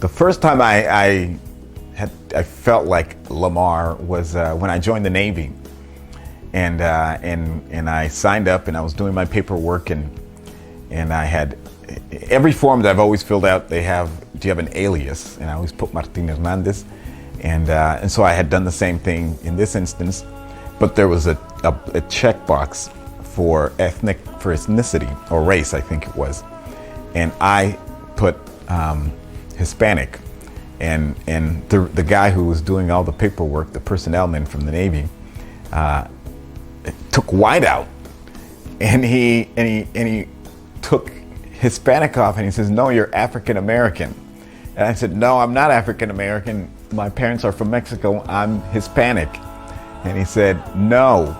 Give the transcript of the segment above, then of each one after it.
The first time I felt like Lamar was when I joined the Navy, and I signed up and I was doing my paperwork, and I had every form that I've always filled out. They have, do you have an alias? And I always put Martín Hernandez, and so I had done the same thing in this instance, but there was a checkbox for ethnicity or race, I think it was, and I put Hispanic, and the guy who was doing all the paperwork, the personnel man from the Navy, took white out, and he took Hispanic off, and he says, "No, you're African American." And I said, "No, I'm not African American. My parents are from Mexico. I'm Hispanic." And he said, "No,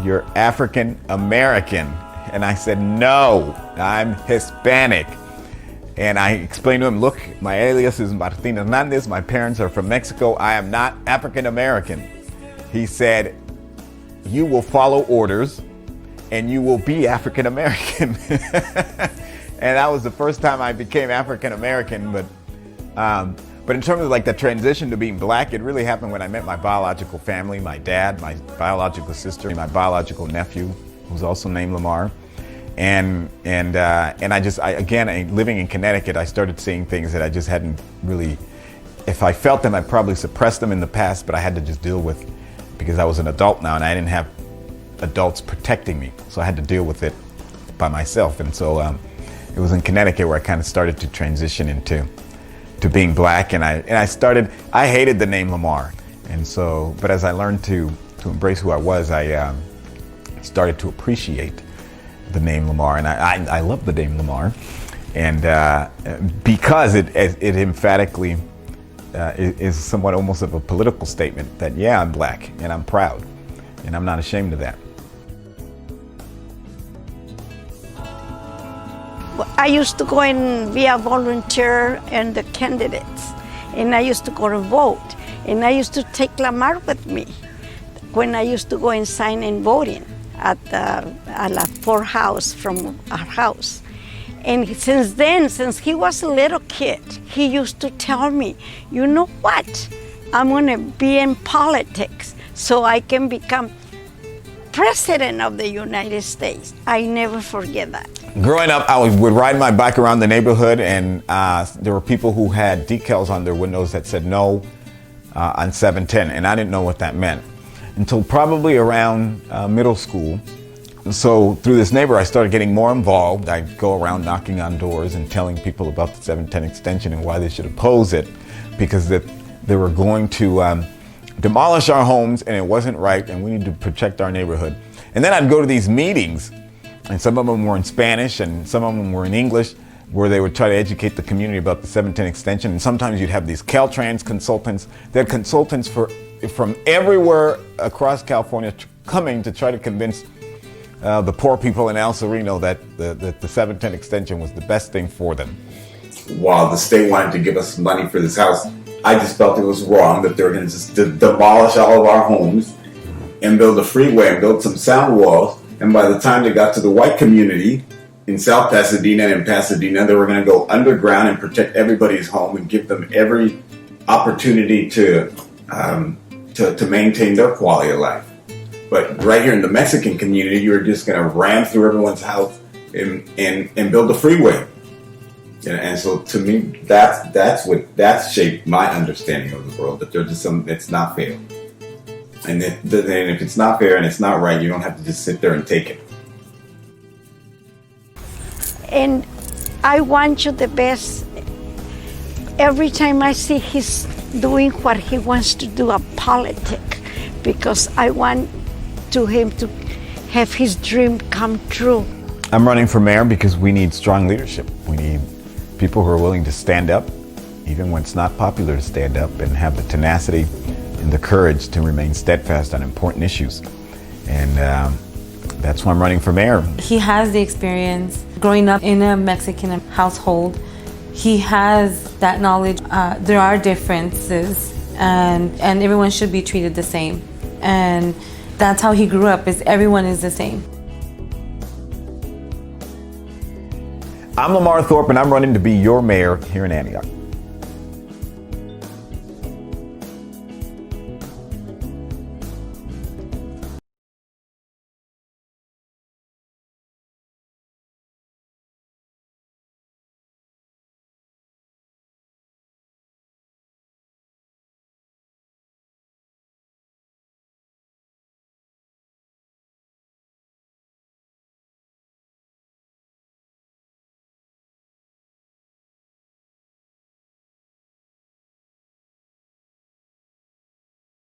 you're African American." And I said, "No, I'm Hispanic." And I explained to him, "Look, my alias is Martín Hernandez. My parents are from Mexico. I am not African American." He said, "You will follow orders and you will be African American." And that was the first time I became African American. But in terms of like the transition to being black, it really happened when I met my biological family, my dad, my biological sister, my biological nephew, who's also named Lamar. And living in Connecticut, I started seeing things that I just hadn't really, if I felt them, I probably suppressed them in the past, but I had to just deal with, because I was an adult now and I didn't have adults protecting me. So I had to deal with it by myself. And so it was in Connecticut where I kind of started to transition into being black. And I hated the name Lamar. And so, but as I learned to embrace who I was, I started to appreciate the name Lamar, and I love the name Lamar, and because it emphatically is somewhat almost of a political statement that, yeah, I'm black and I'm proud and I'm not ashamed of that. I used to go and be a volunteer in the candidates, and I used to go to vote, and I used to take Lamar with me when I used to go and sign in voting at the poorhouse from our house. And since then, since he was a little kid, he used to tell me, "You know what? I'm gonna be in politics so I can become President of the United States." I never forget that. Growing up, I would ride my bike around the neighborhood, and there were people who had decals on their windows that said no on 710, and I didn't know what that meant until probably around middle school. So through this neighbor, I started getting more involved. I'd go around knocking on doors and telling people about the 710 extension and why they should oppose it, because they were going to demolish our homes and it wasn't right, and we need to protect our neighborhood. And then I'd go to these meetings, and some of them were in Spanish and some of them were in English, where they would try to educate the community about the 710 extension. And sometimes you'd have these Caltrans consultants. They had consultants from everywhere across California coming to try to convince the poor people in El Sereno that the 710 extension was the best thing for them. While the state wanted to give us money for this house, I just felt it was wrong that they were going to just demolish all of our homes and build a freeway and build some sound walls. And by the time they got to the white community in South Pasadena and Pasadena, they were going to go underground and protect everybody's home and give them every opportunity to maintain their quality of life. But right here in the Mexican community, you're just going to ram through everyone's house and build a freeway. And so to me, that's shaped my understanding of the world, that there's just it's not fair. And if it's not fair and it's not right, you don't have to just sit there and take it. And I want you the best. Every time I see he's doing what he wants to do, a politic, because I want him to have his dream come true. I'm running for mayor because we need strong leadership. We need people who are willing to stand up, even when it's not popular to stand up, and have the tenacity and the courage to remain steadfast on important issues. And that's why I'm running for mayor. He has the experience growing up in a Mexican household. He has that knowledge. There are differences, and everyone should be treated the same. And that's how he grew up, is everyone is the same. I'm Lamar Thorpe, and I'm running to be your mayor here in Antioch.